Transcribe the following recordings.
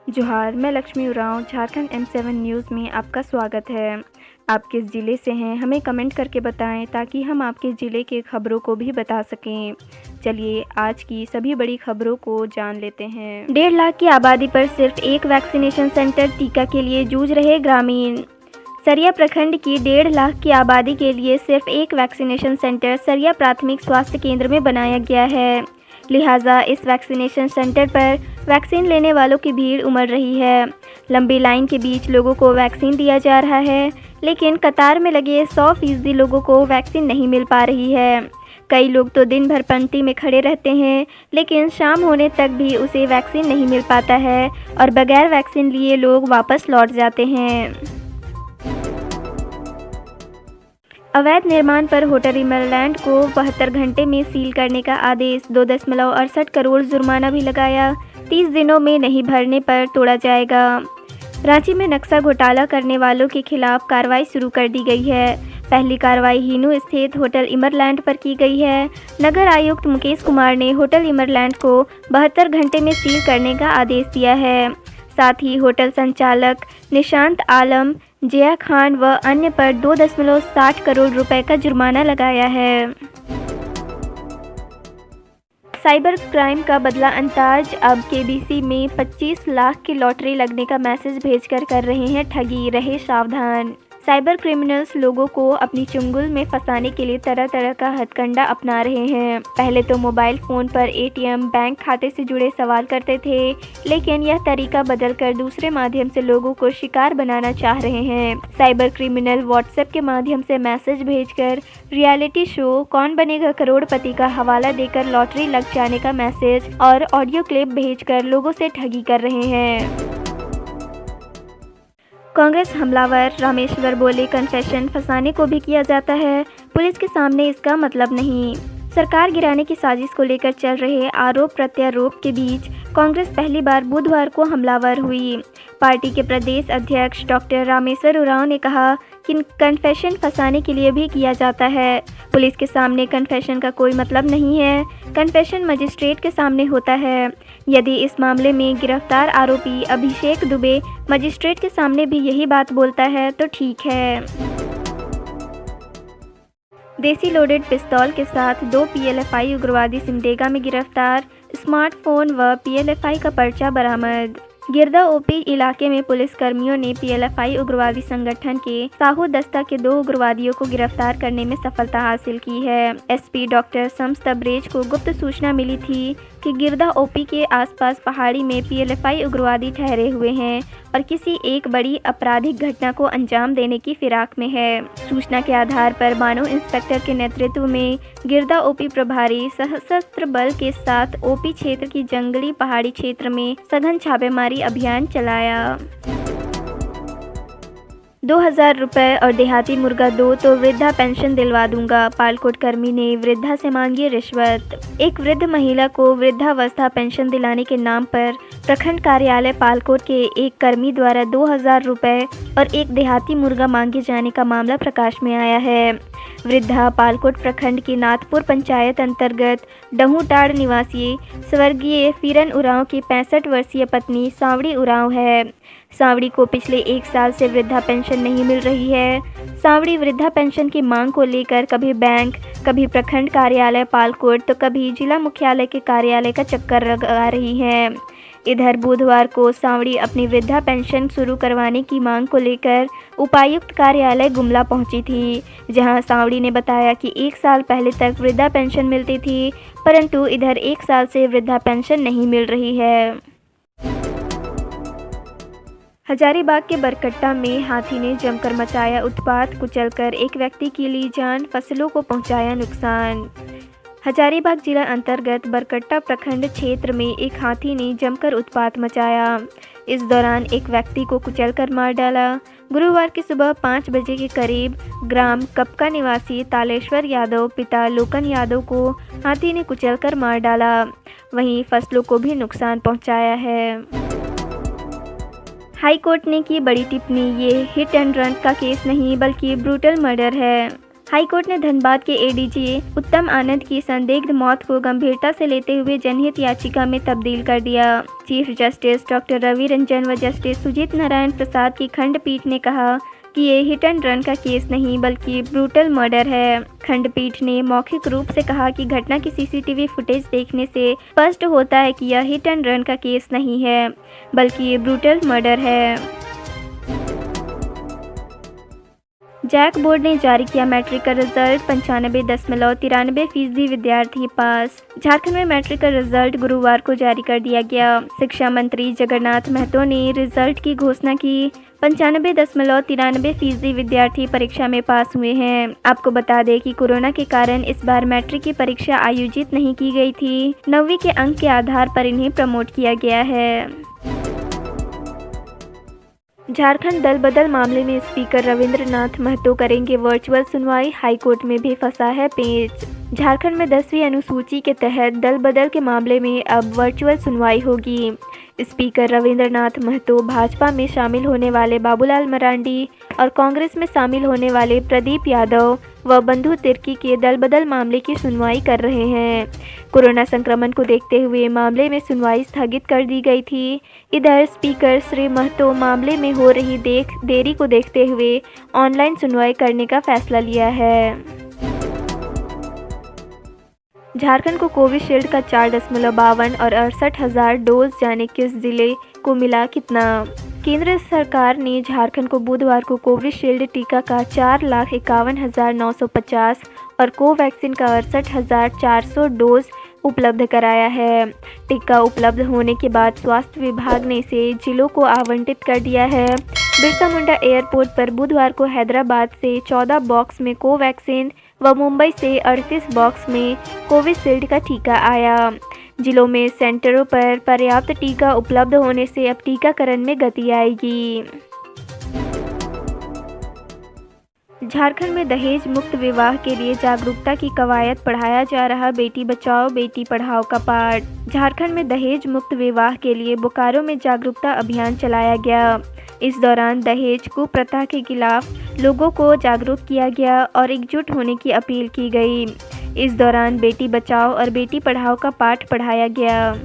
जोहार, मैं Lakshmi Oraon, Jharkhand M7 news में आपका स्वागत है। आप किस ज़िले से हैं, हमें कमेंट करके बताएं ताकि हम आपके ज़िले के खबरों को भी बता सकें। चलिए आज की सभी बड़ी खबरों को जान लेते हैं। 1.5 लाख की आबादी पर सिर्फ एक वैक्सीनेशन सेंटर, टीका के लिए जूझ रहे ग्रामीण। सरिया प्रखंड की 1.5 लाख की आबादी के लिए सिर्फ एक वैक्सीनेशन सेंटर सरिया प्राथमिक स्वास्थ्य केंद्र में बनाया गया है। लिहाजा इस वैक्सीनेशन सेंटर पर वैक्सीन लेने वालों की भीड़ उमड़ रही है। लंबी लाइन के बीच लोगों को वैक्सीन दिया जा रहा है, लेकिन कतार में लगे 100% लोगों को वैक्सीन नहीं मिल पा रही है। कई लोग तो दिन भर पंक्ति में खड़े रहते हैं, लेकिन शाम होने तक भी उसे वैक्सीन नहीं मिल पाता है और बगैर वैक्सीन लिए लोग वापस लौट जाते हैं। अवैध निर्माण पर होटल इमरलैंड को 72 घंटे में सील करने का आदेश। 2.68 करोड़ जुर्माना भी लगाया। 30 दिनों में नहीं भरने पर तोड़ा जाएगा। रांची में नक्शा घोटाला करने वालों के खिलाफ कार्रवाई शुरू कर दी गई है। पहली कार्रवाई हिनू स्थित होटल इमरलैंड पर की गई है। नगर आयुक्त मुकेश कुमार ने होटल इमरलैंड को 72 घंटे में सील करने का आदेश दिया है। साथ ही होटल संचालक निशांत आलम, जिया खान व अन्य पर 2.60 करोड़ रुपए का जुर्माना लगाया है। साइबर क्राइम का बदला अंदाज। अब केबीसी में 25 लाख की लॉटरी लगने का मैसेज भेजकर कर रहे हैं ठगी, रहे सावधान। साइबर क्रिमिनल्स लोगों को अपनी चुंगल में फंसाने के लिए तरह तरह का हथकंडा अपना रहे हैं। पहले तो मोबाइल फ़ोन पर एटीएम, बैंक खाते से जुड़े सवाल करते थे, लेकिन यह तरीका बदलकर दूसरे माध्यम से लोगों को शिकार बनाना चाह रहे हैं। साइबर क्रिमिनल व्हाट्सएप के माध्यम से मैसेज भेजकर रियलिटी शो कौन बनेगा करोड़पति का हवाला देकर लॉटरी लग जाने का मैसेज और ऑडियो क्लिप भेजकर लोगों से ठगी कर रहे हैं। कांग्रेस हमलावर रामेश्वर बोले, कन्फेशन फंसाने को भी किया जाता है, पुलिस के सामने इसका मतलब नहीं। सरकार गिराने की साजिश को लेकर चल रहे आरोप प्रत्यारोप के बीच कांग्रेस पहली बार बुधवार को हमलावर हुई। पार्टी के प्रदेश अध्यक्ष डॉक्टर रामेश्वर उरांव ने कहा कि कन्फेशन फंसाने के लिए भी किया जाता है। पुलिस के सामने कन्फेशन का कोई मतलब नहीं है। कन्फेशन मजिस्ट्रेट के सामने होता है। यदि इस मामले में गिरफ्तार आरोपी अभिषेक दुबे मजिस्ट्रेट के सामने भी यही बात बोलता है तो ठीक है। देसी लोडेड पिस्तौल के साथ 2 पीएलएफआई उग्रवादी सिमडेगा में गिरफ्तार। स्मार्टफोन व पीएलएफआई का पर्चा बरामद। गिरदा ओपी इलाके में पुलिस कर्मियों ने पीएलएफआई उग्रवादी संगठन के साहू दस्ता के 2 उग्रवादियों को गिरफ्तार करने में सफलता हासिल की है। एसपी डॉक्टर शम्स तबरेज को गुप्त सूचना मिली थी कि गिरदा ओपी के आसपास पहाड़ी में पीएलएफआई उग्रवादी ठहरे हुए हैं और किसी एक बड़ी आपराधिक घटना को अंजाम देने की फिराक में है। सूचना के आधार पर बानो इंस्पेक्टर के नेतृत्व में गिरदा ओपी प्रभारी सशस्त्र बल के साथ ओपी क्षेत्र की जंगली पहाड़ी क्षेत्र में सघन छापेमारी अभियान चलाया। 2000 रुपये और देहाती मुर्गा दो तो वृद्धा पेंशन दिलवा दूंगा। पालकोट कर्मी ने वृद्धा से मांगी रिश्वत। एक वृद्ध महिला को वृद्धावस्था पेंशन दिलाने के नाम पर प्रखंड कार्यालय पालकोट के एक कर्मी द्वारा 2000 रुपये और एक देहाती मुर्गा मांगे जाने का मामला प्रकाश में आया है। वृद्धा पालकोट प्रखंड की नाथपुर पंचायत अंतर्गत डहूटाड़ निवासी स्वर्गीय फीरन उरांव की 65 वर्षीय पत्नी सांवड़ी उरांव है। सांवड़ी को पिछले 1 साल से वृद्धा पेंशन नहीं मिल रही है। सांवड़ी वृद्धा पेंशन की मांग को लेकर कभी बैंक, कभी प्रखंड कार्यालय पालकोट तो कभी जिला मुख्यालय के कार्यालय का चक्कर लगा रही है। इधर बुधवार को सांवड़ी अपनी वृद्धा पेंशन शुरू करवाने की मांग को लेकर उपायुक्त कार्यालय गुमला पहुंची थी, जहां सांवड़ी ने बताया कि 1 साल पहले तक वृद्धा पेंशन मिलती थी, परंतु इधर 1 साल से वृद्धा पेंशन नहीं मिल रही है। हजारीबाग के बरकट्टा में हाथी ने जमकर मचाया उत्पात, कुचलकर एक व्यक्ति की ली जान, फसलों को पहुंचाया नुकसान। हजारीबाग जिला अंतर्गत बरकट्टा प्रखंड क्षेत्र में एक हाथी ने जमकर उत्पात मचाया। इस दौरान एक व्यक्ति को कुचलकर मार डाला। गुरुवार की सुबह 5 बजे के करीब ग्राम कपका निवासी तालेश्वर यादव पिता लोकन यादव को हाथी ने कुचलकर मार डाला। वहीं फसलों को भी नुकसान पहुंचाया है। हाई कोर्ट ने की बड़ी टिप्पणी, ये हिट एंड रन का केस नहीं बल्कि ब्रूटल मर्डर है। हाईकोर्ट ने धनबाद के एडीजी उत्तम आनंद की संदिग्ध मौत को गंभीरता से लेते हुए जनहित याचिका में तब्दील कर दिया। Chief justice doctor Ravi Ranjan व जस्टिस सुजीत नारायण प्रसाद की खंडपीठ ने कहा कि ये हिट एंड रन का केस नहीं बल्कि ब्रूटल मर्डर है। खंडपीठ ने मौखिक रूप से कहा कि घटना की सीसीटीवी फुटेज देखने से स्पष्ट होता है कि यह हिट एंड रन का केस नहीं है बल्कि ये ब्रूटल मर्डर है। जैक बोर्ड ने जारी किया मैट्रिक का रिजल्ट, 95.93% विद्यार्थी पास। झारखंड में मैट्रिक का रिजल्ट गुरुवार को जारी कर दिया गया। शिक्षा मंत्री जगन्नाथ महतो ने रिजल्ट की घोषणा की। 95.93% विद्यार्थी परीक्षा में पास हुए हैं। आपको बता दें कि कोरोना के कारण इस बार मैट्रिक की परीक्षा आयोजित नहीं की गई थी। 9वीं के अंक के आधार पर इन्हें प्रमोट किया गया है। झारखंड दल बदल मामले में स्पीकर रविंद्रनाथ महतो करेंगे वर्चुअल सुनवाई, हाईकोर्ट में भी फंसा है पेच। झारखंड में 10वीं अनुसूची के तहत दल बदल के मामले में अब वर्चुअल सुनवाई होगी। स्पीकर रविंद्रनाथ महतो भाजपा में शामिल होने वाले बाबूलाल मरांडी और कांग्रेस में शामिल होने वाले प्रदीप यादव व बंधु तिर्की के दल बदल मामले की सुनवाई कर रहे हैं। कोरोना संक्रमण को देखते हुए मामले में सुनवाई स्थगित कर दी गई थी। इधर स्पीकर श्री महतो मामले में हो रही देरी को देखते हुए ऑनलाइन सुनवाई करने का फैसला लिया है। झारखंड को कोविशील्ड का 4.52 और 68,000 डोज जाने किस जिले को मिला कितना। केंद्र सरकार ने झारखंड को बुधवार को कोविशील्ड टीका का 4,51,950 और कोवैक्सीन का 68,400 डोज उपलब्ध कराया है। टीका उपलब्ध होने के बाद स्वास्थ्य विभाग ने इसे जिलों को आवंटित कर दिया है। बिरसा मुंडा एयरपोर्ट पर बुधवार को हैदराबाद से 14 बॉक्स में कोवैक्सीन व मुंबई से 38 बॉक्स में कोविशील्ड का टीका आया। जिलों में सेंटरों पर पर्याप्त टीका उपलब्ध होने से अब टीकाकरण में गति आएगी। झारखंड में दहेज मुक्त विवाह के लिए जागरूकता की कवायद, पढ़ाया जा रहा बेटी बचाओ बेटी पढ़ाओ का पाठ। झारखंड में दहेज मुक्त विवाह के लिए बोकारो में जागरूकता अभियान चलाया गया। इस दौरान दहेज कुप्रथा के खिलाफ लोगों को जागरूक किया गया और एकजुट होने की अपील की गई। इस दौरान बेटी बचाओ और बेटी पढ़ाओ का पाठ पढ़ाया गया।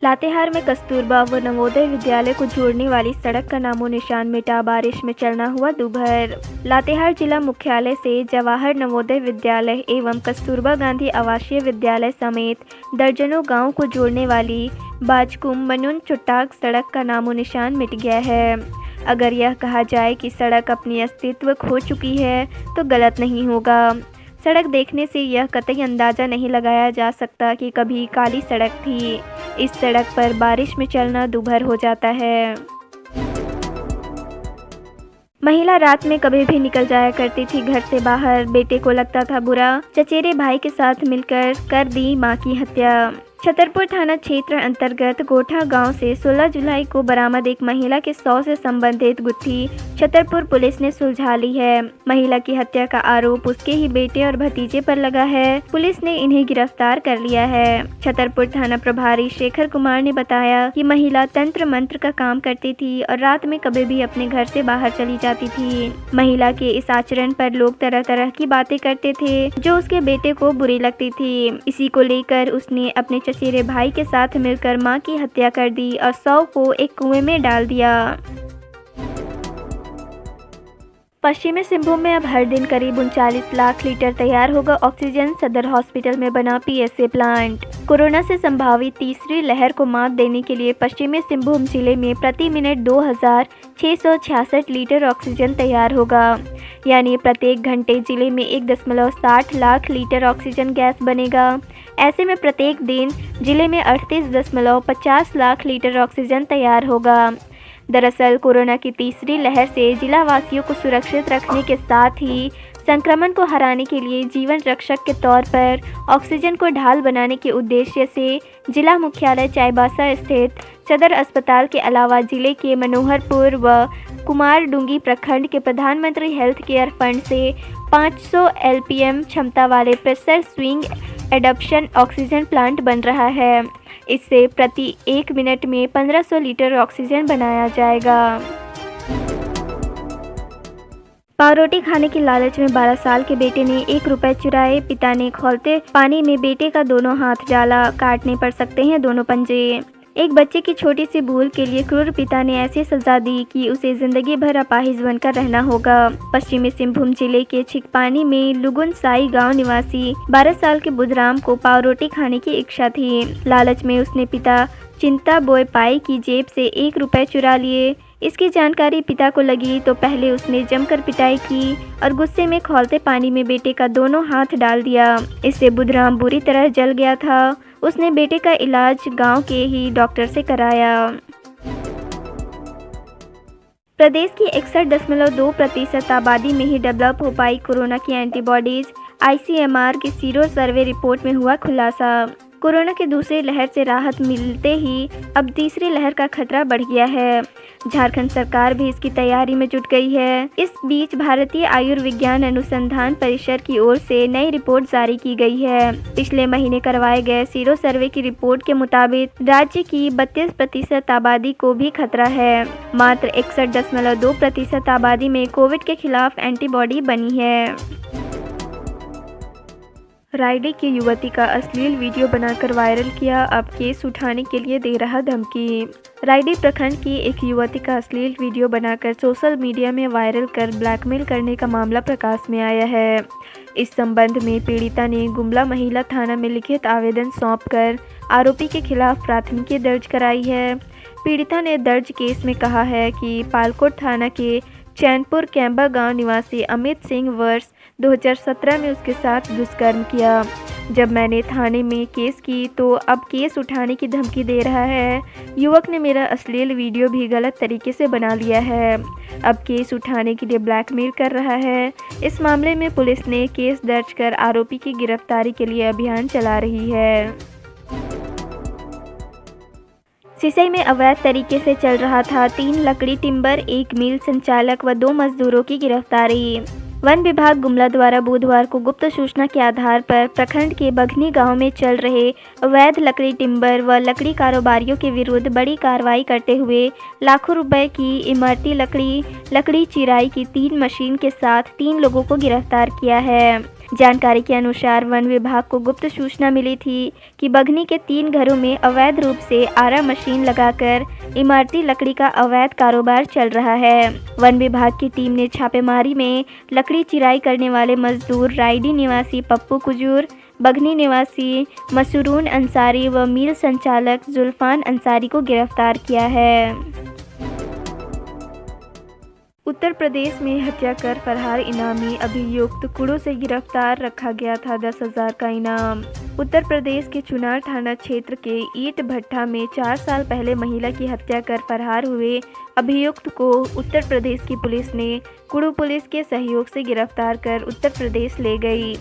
लातेहार में कस्तूरबा व नवोदय विद्यालय को जोड़ने वाली सड़क का नामो निशान मिटा, बारिश में चलना हुआ दूभर। लातेहार जिला मुख्यालय से जवाहर नवोदय विद्यालय एवं कस्तूरबा गांधी आवासीय विद्यालय समेत दर्जनों गांव को जोड़ने वाली बाजकुम मनुन चुट्टाक सड़क का नामो निशान मिट गया है। अगर यह कहा जाए कि सड़क अपनी अस्तित्व खो चुकी है तो गलत नहीं होगा। सड़क देखने से यह कतई अंदाज़ा नहीं लगाया जा सकता कि कभी काली सड़क थी। इस सड़क पर बारिश में चलना दूभर हो जाता है। महिला रात में कभी भी निकल जाया करती थी घर से बाहर। बेटे को लगता था बुरा, चचेरे भाई के साथ मिलकर कर दी मां की हत्या। छतरपुर थाना क्षेत्र अंतर्गत गोठा गांव से 16 जुलाई को बरामद एक महिला के 100 से संबंधित गुत्थी छतरपुर पुलिस ने सुलझा ली है। महिला की हत्या का आरोप उसके ही बेटे और भतीजे पर लगा है। पुलिस ने इन्हें गिरफ्तार कर लिया है। छतरपुर थाना प्रभारी शेखर कुमार ने बताया कि महिला तंत्र मंत्र का काम करती थी और रात में कभी भी अपने घर से बाहर चली जाती थी। महिला के इस आचरण पर लोग तरह तरह की बातें करते थे जो उसके बेटे को बुरी लगती थी। इसी को लेकर उसने अपने चचेरे भाई के साथ मिलकर मां की हत्या कर दी और शव को एक कुएं में डाल दिया। पश्चिमी सिंहभूम में अब हर दिन करीब 39 लाख लीटर तैयार होगा ऑक्सीजन। सदर हॉस्पिटल में बना पीएसए प्लांट। कोरोना से संभावित तीसरी लहर को मात देने के लिए पश्चिमी सिंहभूम जिले में प्रति मिनट 2666 लीटर ऑक्सीजन तैयार होगा, यानी प्रत्येक घंटे जिले में 1.60 लाख लीटर ऑक्सीजन गैस बनेगा। ऐसे में प्रत्येक दिन जिले में 38.50 लाख लीटर ऑक्सीजन तैयार होगा। दरअसल कोरोना की तीसरी लहर से जिला वासियों को सुरक्षित रखने के साथ ही संक्रमण को हराने के लिए जीवन रक्षक के तौर पर ऑक्सीजन को ढाल बनाने के उद्देश्य से जिला मुख्यालय चाईबासा स्थित सदर अस्पताल के अलावा जिले के मनोहरपुर व कुमारडुंगी प्रखंड के प्रधानमंत्री हेल्थ केयर फंड से 500 LPM क्षमता वाले pressure swing adaption oxygen plant बन रहा है। इससे प्रति 1 मिनट में 1500 लीटर ऑक्सीजन बनाया जाएगा। पावरोटी खाने की लालच में 12 साल के बेटे ने 1 रुपए चुराए, पिता ने खौलते पानी में बेटे का दोनों हाथ डाला, काटने पड़ सकते हैं दोनों पंजे। एक बच्चे की छोटी सी भूल के लिए क्रूर पिता ने ऐसी सजा दी कि उसे जिंदगी भर अपाहिज बनकर रहना होगा। पश्चिमी सिंहभूम जिले के छिकपानी में लुगुन साई गांव निवासी 12 साल के बुधराम को पावरोटी खाने की इच्छा थी। लालच में उसने पिता चिंता बोय पाई की जेब से 1 रुपए चुरा लिए। इसकी जानकारी पिता को लगी तो पहले उसने जमकर पिटाई की और गुस्से में खौलते पानी में बेटे का दोनों हाथ डाल दिया। इससे बुधराम बुरी तरह जल गया था। उसने बेटे का इलाज गांव के ही डॉक्टर से कराया। प्रदेश की 61.2% आबादी में ही डेवलप हो पाई कोरोना की एंटीबॉडीज, ICMR की सीरो सर्वे रिपोर्ट में हुआ खुलासा। कोरोना की दूसरी लहर से राहत मिलते ही अब तीसरी लहर का खतरा बढ़ गया है। झारखंड सरकार भी इसकी तैयारी में जुट गई है। इस बीच भारतीय आयुर्विज्ञान अनुसंधान परिषद की ओर से नई रिपोर्ट जारी की गई है। पिछले महीने करवाए गए सीरो सर्वे की रिपोर्ट के मुताबिक राज्य की 32% आबादी को भी खतरा है। मात्र 61.2% आबादी में कोविड के खिलाफ एंटीबॉडी बनी है। रायडी की युवती का अश्लील वीडियो बनाकर वायरल किया, अब केस उठाने के लिए दे रहा धमकी। रायडी प्रखंड की एक युवती का अश्लील वीडियो बनाकर सोशल मीडिया में वायरल कर ब्लैकमेल करने का मामला प्रकाश में आया है। इस संबंध में पीड़िता ने गुमला महिला थाना में लिखित आवेदन सौंपकर आरोपी के खिलाफ प्राथमिकी दर्ज कराई है। पीड़िता ने दर्ज केस में कहा है कि पालकोट थाना के चैनपुर कैंबा गांव निवासी अमित सिंह वर्ष 2017 में उसके साथ दुष्कर्म किया। जब मैंने थाने में केस की तो अब केस उठाने की धमकी दे रहा है। युवक ने मेरा अश्लील वीडियो भी गलत तरीके से बना लिया है। अब केस उठाने के लिए ब्लैकमेल कर रहा है। इस मामले में पुलिस ने केस दर्ज कर आरोपी की गिरफ्तारी के लिए अभियान चला रही है। सिसई में अवैध तरीके से चल रहा था 3 लकड़ी टिम्बर, 1 मिल संचालक व 2 मजदूरों की गिरफ्तारी। वन विभाग गुमला द्वारा बुधवार को गुप्त सूचना के आधार पर प्रखंड के बघनी गांव में चल रहे अवैध लकड़ी टिम्बर व लकड़ी कारोबारियों के विरुद्ध बड़ी कार्रवाई करते हुए लाखों रुपए की इमारती लकड़ी चिराई की 3 मशीन के साथ 3 लोगों को गिरफ्तार किया है। जानकारी के अनुसार वन विभाग को गुप्त सूचना मिली थी कि बघनी के 3 घरों में अवैध रूप से आरा मशीन लगाकर इमारती लकड़ी का अवैध कारोबार चल रहा है। वन विभाग की टीम ने छापेमारी में लकड़ी चिराई करने वाले मजदूर रायडी निवासी पप्पू कुजूर, बघनी निवासी मसरून अंसारी व मिल संचालक जुल्फान अंसारी को गिरफ्तार किया है। उत्तर प्रदेश में हत्या कर फरार इनामी अभियुक्त कुड़ू से गिरफ्तार, रखा गया था 10,000 का इनाम। उत्तर प्रदेश के चुनार थाना क्षेत्र के ईंट भट्टा में 4 साल पहले महिला की हत्या कर फरार हुए अभियुक्त को उत्तर प्रदेश की पुलिस ने कुड़ू पुलिस के सहयोग से गिरफ्तार कर उत्तर प्रदेश ले गई।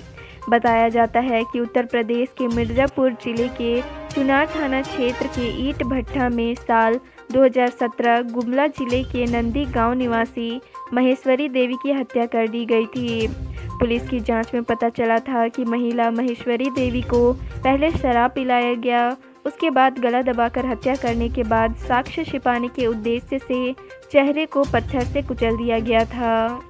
बताया जाता है कि उत्तर प्रदेश के मिर्ज़ापुर जिले के चुनार थाना क्षेत्र के ईंट भट्टा में साल 2017 गुमला जिले के नंदी गांव निवासी महेश्वरी देवी की हत्या कर दी गई थी। पुलिस की जांच में पता चला था कि महिला महेश्वरी देवी को पहले शराब पिलाया गया, उसके बाद गला दबाकर हत्या करने के बाद साक्ष्य छिपाने के उद्देश्य से चेहरे को पत्थर से कुचल दिया गया था।